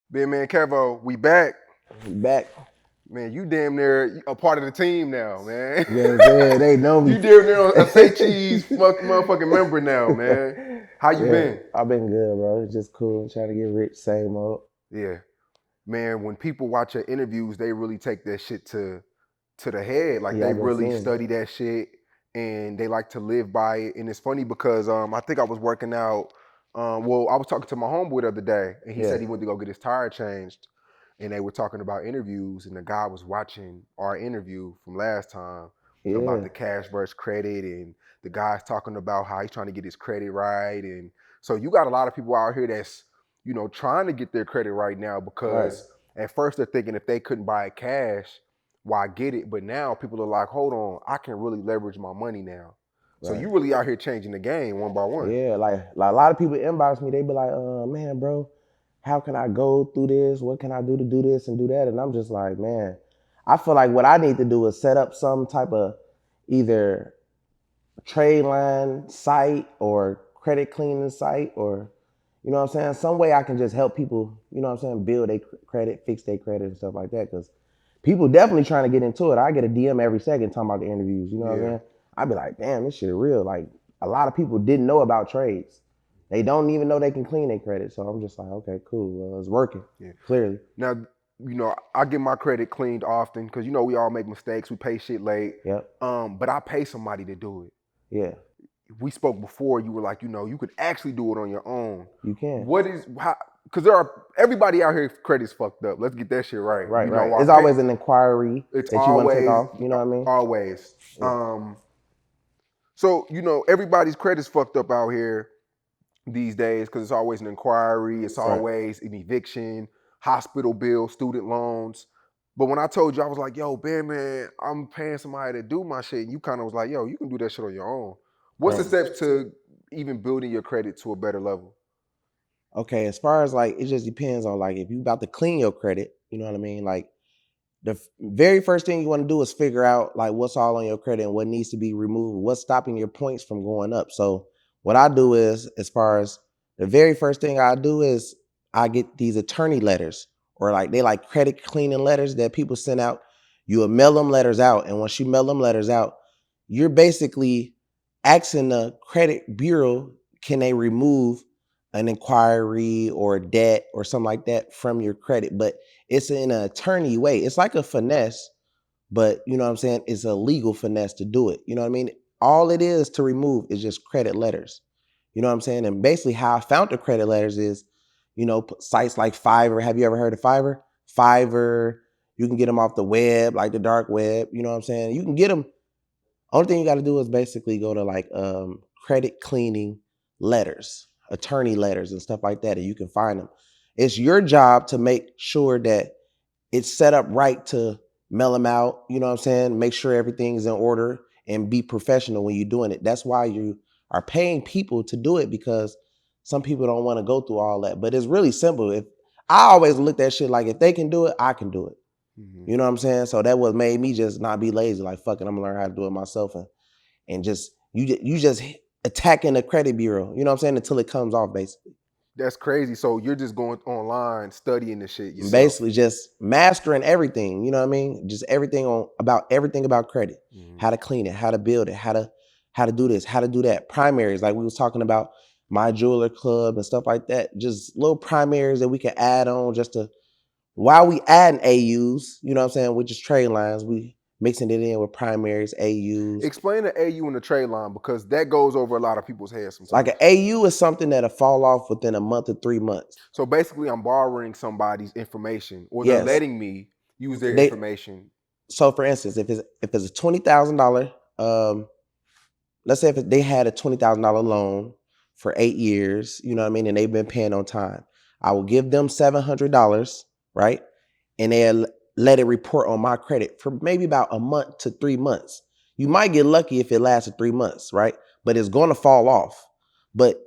Bandman Kevo, we back. Back. Man, you damn near a part of the team now, man. You know what I'm saying? They know me. You damn near a Say Cheese motherfucking member now, man. How you been? I've been good, bro. It's just cool. Trying to get rich, same old. Yeah. Man, when people watch your interviews, they really take that shit to the head. Like Yeah, they I've been really seeing it. study that shit and they like to live by it. And it's funny because I think I was working out. I was talking to my homeboy the other day, and he Yeah. said he went to go get his tire changed. And they were talking about interviews, and the guy was watching our interview from last time about Yeah. the cash versus credit, and the guy's talking about how he's trying to get his credit right. And so you got a lot of people out here that's, trying to get their credit right now because at first they're thinking if they couldn't buy it cash, why get it? But now people are like, hold on, I can really leverage my money now. So you really out here changing the game one by one. Yeah, like a lot of people inbox me, they be like, man, bro, how can I go through this? What can I do to do this and do that? And I'm just like, man, I feel like what I need to do is set up some type of either trade line site or credit cleaning site, or you know what I'm saying, some way I can just help people, you know what I'm saying, build their credit, fix their credit and stuff like that. Because people definitely trying to get into it. I get a DM every second talking about the interviews, you know what I'm saying? I be like, damn, this shit real. Like a lot of people didn't know about trades. They don't even know they can clean their credit. So I'm just like, okay, cool. It's working, clearly. Now, I get my credit cleaned often because we all make mistakes. We pay shit late. Yep. But I pay somebody to do it. Yeah. We spoke before. You were like, you could actually do it on your own. You can. What is how? Because everybody out here credit's fucked up. Let's get that shit right. Right. It's always an inquiry that you want to take off. You know what I mean? Always. Yeah. So everybody's credit's fucked up out here these days because it's always an inquiry. It's always an eviction, hospital bill, student loans. But when I told you, I was like, yo, man, I'm paying somebody to do my shit. And you kind of was like, yo, you can do that shit on your own. What's the steps to even building your credit to a better level? Okay, as far as like, it just depends on like if you about to clean your credit, you know what I mean? Like the very first thing you want to do is figure out like what's all on your credit and what needs to be removed, what's stopping your points from going up. So what I do is, as far as the very first thing I do is I get these attorney letters, or like they like credit cleaning letters that people send out. You will mail them letters out, and once you mail them letters out, you're basically asking the credit bureau, can they remove an inquiry or debt or something like that from your credit? But it's in an attorney way. It's like a finesse, but you know what I'm saying? It's a legal finesse to do it. You know what I mean? All it is to remove is just credit letters. You know what I'm saying? And basically how I found the credit letters is, sites like Fiverr. Have you ever heard of Fiverr? Fiverr, you can get them off the web, like the dark web. You know what I'm saying? You can get them. Only thing you got to do is basically go to like credit cleaning letters, attorney letters and stuff like that, and you can find them. It's your job to make sure that it's set up right to mail them out. You know what I'm saying? Make sure everything's in order and be professional when you're doing it. That's why you are paying people to do it, because some people don't want to go through all that. But it's really simple. If I always look at shit like, if they can do it, I can do it. Mm-hmm. You know what I'm saying? So that what made me just not be lazy. Like, fuck it, I'm gonna learn how to do it myself, and just you just attacking the credit bureau. You know what I'm saying? Until it comes off, basically. That's crazy. So you're just going online studying the shit yourself. Basically just mastering everything, you know what I mean? Just everything about credit. Mm-hmm. How to clean it, how to build it, how to do this, how to do that. Primaries, like we was talking about My Jeweler Club and stuff like that. Just little primaries that we can add on just to, while we adding AUs, you know what I'm saying, which is trade lines, we mixing it in with primaries, AUs. Explain the AU and the trade line, because that goes over a lot of people's heads sometimes. Like an AU is something that'll fall off within a month or 3 months. So basically I'm borrowing somebody's information, or they're letting me use their information. So for instance, if it's a $20,000, let's say if they had a $20,000 loan for 8 years, you know what I mean, and they've been paying on time, I will give them $700, right? And they'll let it report on my credit for maybe about a month to 3 months. You might get lucky if it lasted 3 months, right? But it's going to fall off. But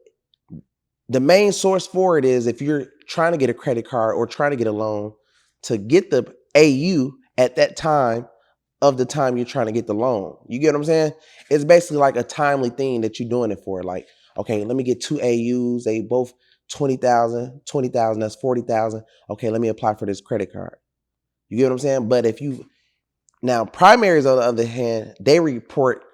the main source for it is, if you're trying to get a credit card or trying to get a loan, to get the AU at that time, of the time you're trying to get the loan. You get what I'm saying? It's basically like a timely thing that you're doing it for. Like, okay, let me get 2 AUs. They both 20,000, 20,000, that's 40,000. Okay, let me apply for this credit card. You get what I'm saying? But if you now primaries on the other hand, they report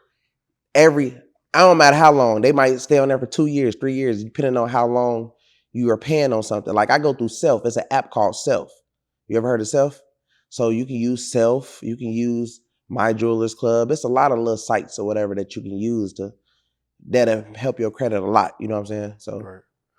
every, I don't matter how long. They might stay on there for 2 years, 3 years, depending on how long you are paying on something. Like I go through Self. It's an app called Self. You ever heard of Self? So you can use Self. You can use My Jewelers Club. It's a lot of little sites or whatever that you can use to that'll help your credit a lot. You know what I'm saying? So Right.